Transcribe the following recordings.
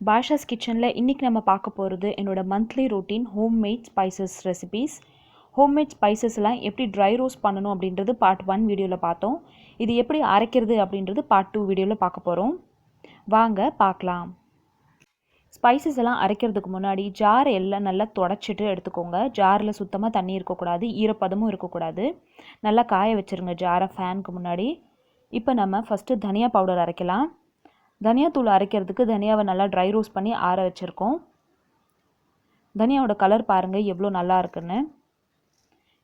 பாஷாஸ் கிச்சனில் இன்றைக்கி நம்ம பார்க்க போகிறது என்னோடய monthly routine homemade spices recipes. Homemade ஸ்பைசஸ்லாம் எப்படி ட்ரை ரோஸ்ட் பண்ணணும் அப்படின்றது பார்ட் 1 வீடியோவில் பார்த்தோம். இது எப்படி அரைக்கிறது அப்படின்றது பார்ட் 2 வீடியோவில் பார்க்க போகிறோம். வாங்க பார்க்கலாம். ஸ்பைசஸ் எல்லாம் அரைக்கிறதுக்கு முன்னாடி ஜார் எல்லாம் நல்லா தொடச்சிட்டு எடுத்துக்கோங்க. ஜாரில் சுத்தமாக தண்ணி இருக்கக்கூடாது, ஈரப்பதமும் இருக்கக்கூடாது. நல்லா காய வச்சுருங்க ஜாரை ஃபேனுக்கு முன்னாடி. இப்போ நம்ம ஃபஸ்ட்டு தனியா பவுடர் அரைக்கலாம். தனியாத்தூள் அரைக்கிறதுக்கு தனியாவை நல்லா ட்ரை ரோஸ்ட் பண்ணி ஆற வச்சுருக்கோம். தனியாவோட கலர் பாருங்கள் எவ்வளோ நல்லா இருக்குன்னு.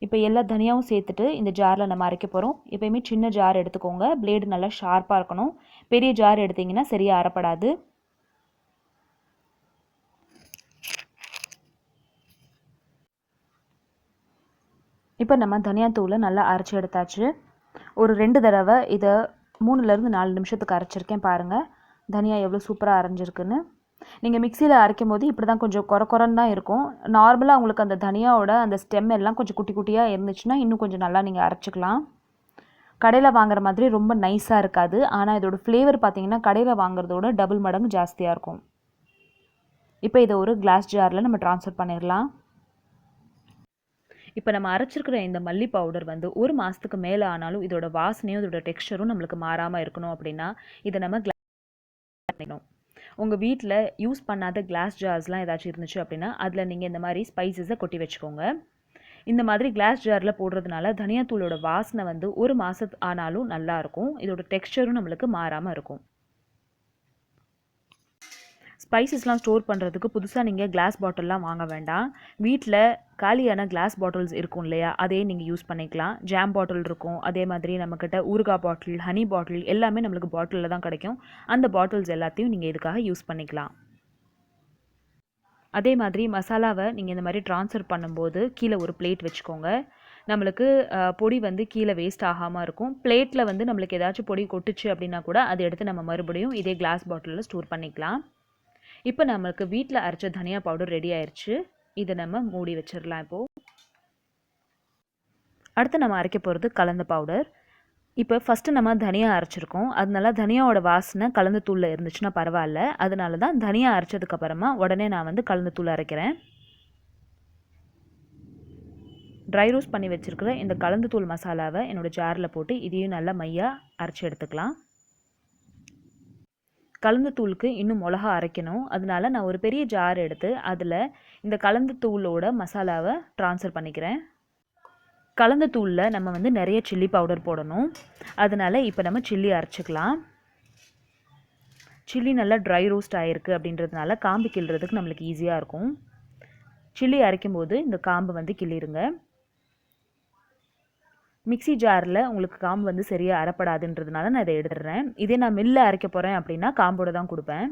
இப்போ எல்லா தனியாவும் சேர்த்துட்டு இந்த ஜாரில் நம்ம அரைக்க போகிறோம். எப்போயுமே சின்ன ஜார் எடுத்துக்கோங்க, பிளேடு நல்லா ஷார்ப்பாக இருக்கணும். பெரிய ஜார் எடுத்திங்கன்னா சரியாக அரைப்படாது. இப்போ நம்ம தனியாத்தூளை நல்லா அரைச்சி எடுத்தாச்சு. ஒரு 2 தடவை இதை 3லேருந்து 4 நிமிஷத்துக்கு அரைச்சிருக்கேன். பாருங்கள் தனியா எவ்வளோ சூப்பராக அரைஞ்சிருக்குன்னு. நீங்கள் மிக்சியில் அரைக்கும் போது இப்படி தான் கொஞ்சம் குறன்னு தான் இருக்கும். நார்மலாக உங்களுக்கு அந்த தனியாவோட அந்த ஸ்டெம் எல்லாம் கொஞ்சம் குட்டி குட்டியாக இருந்துச்சுன்னா இன்னும் கொஞ்சம் நல்லா நீங்கள் அரைச்சிக்கலாம். கடையில் வாங்குற மாதிரி ரொம்ப நைஸாக இருக்காது. ஆனால் இதோட ஃப்ளேவர் பார்த்தீங்கன்னா கடையில் வாங்குறதோட டபுள் மடங்கு ஜாஸ்தியாக இருக்கும். இப்போ இதை ஒரு கிளாஸ் ஜாரில் நம்ம ட்ரான்ஸ்ஃபர் பண்ணிடலாம். இப்போ நம்ம அரைச்சிருக்கிற இந்த மல்லி பவுடர் வந்து 1 மாதத்துக்கு மேலே ஆனாலும் இதோட வாசனையும் இதோட டெக்ஸ்சரும் நம்மளுக்கு மாறாமல் இருக்கணும் அப்படின்னா இதை நம்ம பண்ணிடணும். உங்கள் வீட்டில் யூஸ் பண்ணாத கிளாஸ் ஜார்ஸ்லாம் ஏதாச்சும் இருந்துச்சு அப்படின்னா அதில் நீங்கள் இந்த மாதிரி ஸ்பைசஸை கொட்டி வச்சுக்கோங்க. இந்த மாதிரி கிளாஸ் ஜாரில் போடுறதுனால தனியாத்தூளோட வாசனை வந்து 1 மாதம் ஆனாலும் நல்லாயிருக்கும். இதோட டெக்ஸ்சரும் நம்மளுக்கு மாறாமல் இருக்கும். ஸ்பைசஸ்லாம் ஸ்டோர் பண்ணுறதுக்கு புதுசாக நீங்கள் கிளாஸ் பாட்டில்லாம் வாங்க வேண்டாம். வீட்டில் காலியான கிளாஸ் பாட்டில்ஸ் இருக்கும் இல்லையா, அதே நீங்கள் யூஸ் பண்ணிக்கலாம். ஜாம் பாட்டில் இருக்கும், அதே மாதிரி நம்மக்கிட்ட ஊறுகாய் பாட்டில், ஹனி பாட்டில் எல்லாமே நம்மளுக்கு பாட்டிலில் தான் கிடைக்கும். அந்த பாட்டில்ஸ் எல்லாத்தையும் நீங்கள் இதுக்காக யூஸ் பண்ணிக்கலாம். அதே மாதிரி மசாலாவை நீங்கள் இந்த மாதிரி ட்ரான்ஸ்ஃபர் பண்ணும்போது கீழே ஒரு பிளேட் வச்சுக்கோங்க. நம்மளுக்கு பொடி வந்து கீழே வேஸ்ட் ஆகாமல் இருக்கும். பிளேட்டில் வந்து நம்மளுக்கு ஏதாச்சும் பொடி கொட்டுச்சு அப்படின்னா கூட அதை எடுத்து நம்ம மறுபடியும் இதே கிளாஸ் பாட்டிலில் ஸ்டோர் பண்ணிக்கலாம். இப்போ நம்மளுக்கு வீட்டில் அரைச்ச தனியா பவுடர் ரெடி ஆயிடுச்சு. இதை நம்ம மூடி வச்சிடலாம். இப்போது அடுத்து நம்ம அரைக்க போகிறது கலந்த பவுடர். இப்போ ஃபஸ்ட்டு நம்ம தனியா அரைச்சிருக்கோம், அதனால தனியாவோட வாசனை கலந்த தூளில் இருந்துச்சுன்னா பரவாயில்ல. அதனால தான் தனியா அரைச்சதுக்கப்புறமா உடனே நான் வந்து கலந்த தூள் அரைக்கிறேன். ட்ரை ரோஸ்ட் பண்ணி வச்சுருக்கிற இந்த கலந்த தூள் மசாலாவை என்னோடய ஜாரில் போட்டு இதையும் நல்லா மையாக அரைச்சி எடுத்துக்கலாம். கலந்த தூளுக்கு இன்னும் மிளகா அரைக்கணும். அதனால நான் ஒரு பெரிய ஜார் எடுத்து அதில் இந்த கலந்த தூளோட மசாலாவை ட்ரான்ஸ்ஃபர் பண்ணிக்கிறேன். கலந்த தூளில் நம்ம வந்து நிறைய சில்லி பவுடர் போடணும். அதனால் இப்போ நம்ம சில்லி அரைச்சிக்கலாம். சில்லி நல்லா ட்ரை ரோஸ்ட் ஆகிருக்கு அப்படின்றதுனால காம்பு கிள்றதுக்கு நம்மளுக்கு ஈஸியாக இருக்கும். சில்லி அரைக்கும்போது இந்த காம்பு வந்து கிள்ளிருங்க. மிக்சி ஜாரில் உங்களுக்கு காம்பு வந்து சரியாக அரைப்படாதுன்றதுனால நான் இதை எடுத்துடுறேன். இதே நான் மில்லில் அரைக்க போகிறேன் அப்படின்னா காம்போடு தான் கொடுப்பேன்.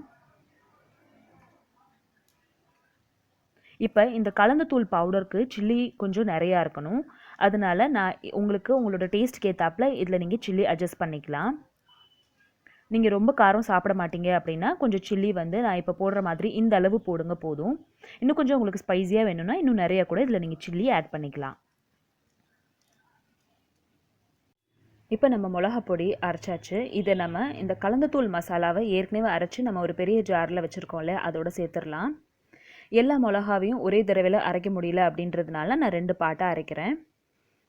இப்போ இந்த கலந்த தூள் பவுடருக்கு சில்லி கொஞ்சம் நிறையா இருக்கணும். அதனால நான் உங்களோட டேஸ்ட்டுக்கு ஏற்றாப்புல இதில் நீங்கள் சில்லி அட்ஜஸ்ட் பண்ணிக்கலாம். நீங்கள் ரொம்ப காரம் சாப்பிட மாட்டீங்க அப்படின்னா கொஞ்சம் சில்லி வந்து நான் இப்போ போடுற மாதிரி இந்த அளவு போடுங்க போதும். இன்னும் கொஞ்சம் உங்களுக்கு ஸ்பைஸியாக வேணும்னா இன்னும் நிறையா கூட இதில் நீங்கள் சில்லி ஆட் பண்ணிக்கலாம். இப்போ நம்ம மிளகா பொடி அரைச்சாச்சு. இதை நம்ம இந்த கலந்த தூள் மசாலாவை ஏற்கனவே அரைச்சி நம்ம ஒரு பெரிய ஜாரில் வச்சுருக்கோம்ல அதோட சேர்த்துடலாம். எல்லா மிளகாவையும் ஒரே தடவையில் அரைக்க முடியல அப்படின்றதுனால நான் 2 பாட்டாக அரைக்கிறேன்.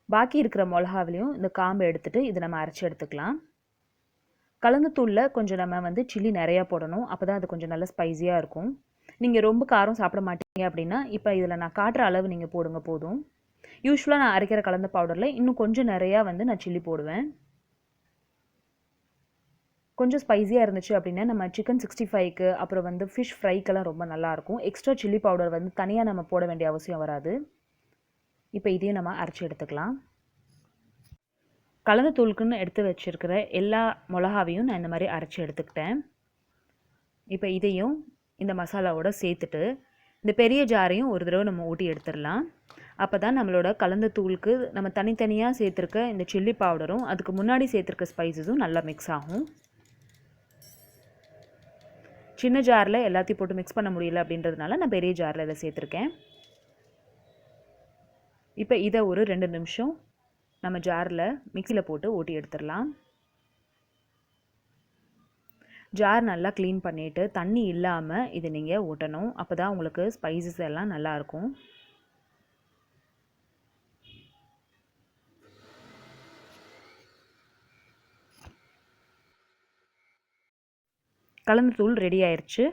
பாக்கி இருக்கிற மிளகாவிலையும் இந்த காம்பை எடுத்துகிட்டு இதை நம்ம அரைச்சி எடுத்துக்கலாம். கலந்த தூளில் கொஞ்சம் நம்ம வந்து சில்லி நிறையா போடணும், அப்போ தான் அது கொஞ்சம் நல்லா ஸ்பைஸியாக இருக்கும். நீங்கள் ரொம்ப காரம் சாப்பிட மாட்டீங்க அப்படின்னா இப்போ இதில் நான் காட்டுற அளவு நீங்கள் போடுங்க போதும். யூஸ்வலாக நான் அரைக்கிற கலந்த பவுடரில் இன்னும் கொஞ்சம் நிறையா வந்து நான் சில்லி போடுவேன். கொஞ்சம் ஸ்பைஸியாக இருந்துச்சு அப்படின்னா நம்ம சிக்கன் 65க்கு அப்புறம் வந்து ஃபிஷ் ஃப்ரைக்கெல்லாம் ரொம்ப நல்லாயிருக்கும். எக்ஸ்ட்ரா சில்லி பவுடர் வந்து தனியாக நம்ம போட வேண்டிய அவசியம் வராது. இப்போ இதையும் நம்ம அரைச்சி எடுத்துக்கலாம். கலந்த தூளுக்குன்னு எடுத்து வச்சுருக்கிற எல்லா மிளகாவையும் நான் இந்த மாதிரி அரைச்சி எடுத்துக்கிட்டேன். இப்போ இதையும் இந்த மசாலாவோட சேர்த்துட்டு இந்த பெரிய ஜாரையும் ஒரு தடவை நம்ம ஊட்டி எடுத்துடலாம். அப்போ தான் நம்மளோட கலந்த தூளுக்கு நம்ம தனித்தனியாக சேர்த்துருக்க இந்த சில்லி பவுடரும் அதுக்கு முன்னாடி சேர்த்துருக்க ஸ்பைசஸும் நல்லா மிக்ஸ் ஆகும். சின்ன ஜாரில் எல்லாத்தையும் போட்டு மிக்ஸ் பண்ண முடியல அப்படின்றதுனால நான் பெரிய ஜாரில் இதை சேர்த்துருக்கேன். இப்போ இதை ஒரு 2 நிமிஷம் நம்ம ஜாரில் மிக்சியில் போட்டு ஓட்டி எடுத்துடலாம். ஜார் நல்லா க்ளீன் பண்ணிவிட்டு தண்ணி இல்லாமல் இதை நீங்கள் ஊட்டணும். அப்போ தான் உங்களுக்கு ஸ்பைசஸ் எல்லாம் நல்லாயிருக்கும். கலந்த தூள் ரெடி ஆயிடுச்சு.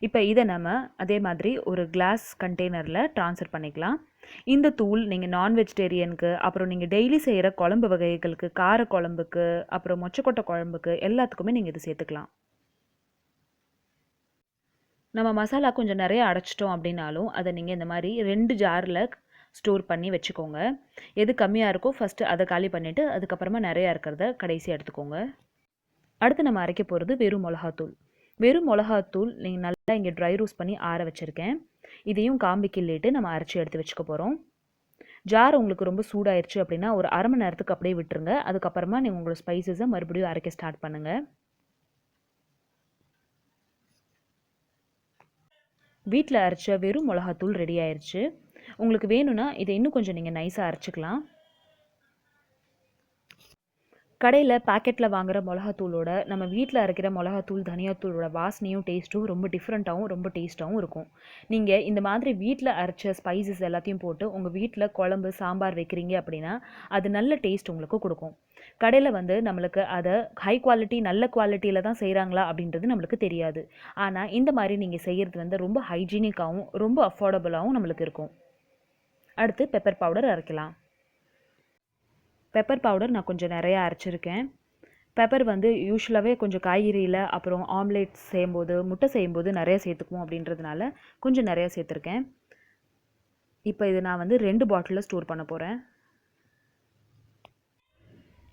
இப்போ இதை நம்ம அதே மாதிரி ஒரு கிளாஸ் கண்டெய்னரில் ட்ரான்ஸ்ஃபர் பண்ணிக்கலாம். இந்த தூள் நீங்கள் நான் வெஜிடேரியனுக்கு, அப்புறம் நீங்கள் டெய்லி செய்கிற குழம்பு வகைகளுக்கு, கார குழம்புக்கு, அப்புறம் மொச்சக்கொட்டை குழம்புக்கு எல்லாத்துக்குமே நீங்கள் இது சேர்த்துக்கலாம். நம்ம மசாலா கொஞ்சம் நிறைய அடைச்சிட்டோம் அப்படின்னாலும் அதை நீங்கள் இந்த மாதிரி 2 ஜாரில் ஸ்டோர் பண்ணி வச்சுக்கோங்க. எது கம்மியாக இருக்கோ ஃபஸ்ட்டு அதை காலி பண்ணிவிட்டு அதுக்கப்புறமா நிறையா இருக்கிறத கடைசி எடுத்துக்கோங்க. அடுத்து நம்ம அரைக்க போகிறது வெறும் மிளகாத்தூள். வெறும் மிளகாத்தூள் நீங்கள் நல்லா இங்கே ட்ரை ரோஸ்ட் பண்ணி ஆற வச்சுருக்கேன். இதையும் காம்பி கிள்ளிட்டு நம்ம அரைச்சி எடுத்து வச்சுக்க போகிறோம். ஜார் உங்களுக்கு ரொம்ப சூடாயிருச்சு அப்படின்னா ஒரு அரை மணி நேரத்துக்கு அப்படியே விட்டுருங்க. அதுக்கப்புறமா நீங்கள் உங்களோட ஸ்பைசஸை மறுபடியும் அரைக்க ஸ்டார்ட் பண்ணுங்கள். வீட்டில் அரைச்ச வெறும் மிளகாத்தூள் ரெடி ஆயிடுச்சு. உங்களுக்கு வேணும்னா இதை இன்னும் கொஞ்சம் நீங்கள் நைஸாக அரைச்சிக்கலாம். கடையில் பேக்கெட்டில் வாங்குகிற மிளகாத்தூளோட நம்ம வீட்டில் அரைக்கிற மிளகாத்தூள், தனியாத்தூளோட வாசனையும் டேஸ்ட்டும் ரொம்ப டிஃப்ரெண்ட்டாகவும் ரொம்ப டேஸ்ட்டாகவும் இருக்கும். நீங்கள் இந்த மாதிரி வீட்டில் அரைச்ச ஸ்பைசஸ் எல்லாத்தையும் போட்டு உங்கள் வீட்டில் குழம்பு, சாம்பார் வைக்கிறீங்க அப்படின்னா அது நல்ல டேஸ்ட் உங்களுக்கு கொடுக்கும். கடையில் நம்மளுக்கு அதை ஹை குவாலிட்டி, நல்ல குவாலிட்டியில் தான் செய்கிறாங்களா அப்படின்றது நம்மளுக்கு தெரியாது. ஆனால் இந்த மாதிரி நீங்கள் செய்கிறது ரொம்ப ஹைஜீனிக்காகவும் ரொம்ப அஃபோர்டபுளாகவும் நம்மளுக்கு இருக்கும். அடுத்து பெப்பர் பவுடர் அரைக்கலாம். பெப்பர் பவுடர் நான் கொஞ்சம் நிறையா அரைச்சிருக்கேன். பெப்பர் யூஸ்வலாகவே கொஞ்சம் காய்கறியில், அப்புறம் ஆம்லேட் செய்யும்போது, முட்டை செய்யும்போது நிறைய சேர்த்துக்குவோம் அப்படின்றதுனால கொஞ்சம் நிறையா சேர்த்துருக்கேன். இப்போ இது நான் 2 பாட்டிலில் ஸ்டோர் பண்ண போகிறேன்.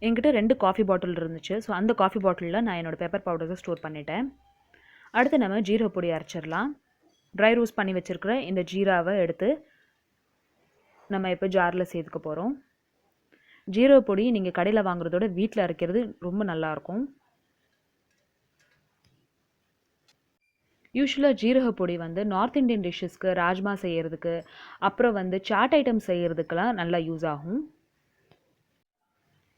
என்கிட்ட 2 காஃபி பாட்டில் இருந்துச்சு. ஸோ அந்த காஃபி பாட்டிலில் நான் என்னோடய பெப்பர் பவுடரை ஸ்டோர் பண்ணிட்டேன். அடுத்து நம்ம ஜீரக பொடி அரைச்சிடலாம். ட்ரை ரோஸ்ட் பண்ணி வச்சுருக்கிற இந்த ஜீராவை எடுத்து நம்ம இப்போ ஜாரில் சேர்த்துக்க போகிறோம். ஜீரக பொடி நீங்கள் கடையில் வாங்குறதோட வீட்டில் அரைக்கிறது ரொம்ப நல்லாயிருக்கும். யூஸ்வலாக ஜீரக பொடி நார்த் இண்டியன் டிஷ்ஷஸ்க்கு, ராஜ்மா செய்கிறதுக்கு, அப்புறம் சாட் ஐட்டம் செய்கிறதுக்கெல்லாம் நல்லா யூஸ் ஆகும்.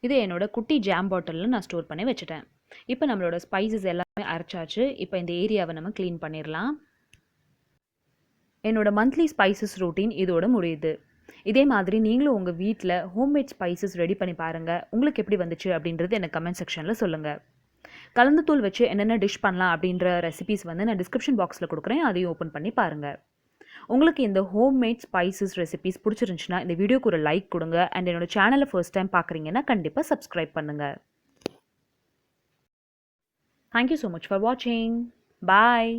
இது என்னோடய குட்டி ஜாம் பாட்டிலில் நான் ஸ்டோர் பண்ணி வச்சுட்டேன். இப்போ நம்மளோட ஸ்பைசஸ் எல்லாமே அரைச்சாச்சு. இப்போ இந்த ஏரியாவை நம்ம க்ளீன் பண்ணிடலாம். என்னோடய மந்த்லி ஸ்பைசஸ் ரொட்டீன் இதோட முடியுது. இதே மாதிரி நீங்களும் உங்கள் வீட்டில் ஹோம்மேட் ஸ்பைசஸ் ரெடி பண்ணி பாருங்கள். உங்களுக்கு எப்படி வந்துச்சு அப்படின்றது எனக்கு கமெண்ட் செக்ஷனில் சொல்லுங்கள். கலந்து தூள் வச்சு என்னென்ன டிஷ் பண்ணலாம் அப்படின்ற ரெசிபிஸ் நான் டிஸ்கிரிப்ஷன் பாக்ஸில் கொடுக்குறேன். அதையும் ஓப்பன் பண்ணி பாருங்கள். உங்களுக்கு இந்த ஹோம்மேட் ஸ்பைசஸ் ரெசிபிஸ் பிடிச்சிருந்துச்சுன்னா இந்த வீடியோக்கு ஒரு லைக் கொடுங்க. அண்ட் என்னோடய சேனலை ஃபர்ஸ்ட் டைம் பார்க்குறீங்கன்னா கண்டிப்பாக சப்ஸ்கிரைப் பண்ணுங்கள். தேங்க்யூ ஸோ மச் ஃபார் வாட்சிங். பாய்.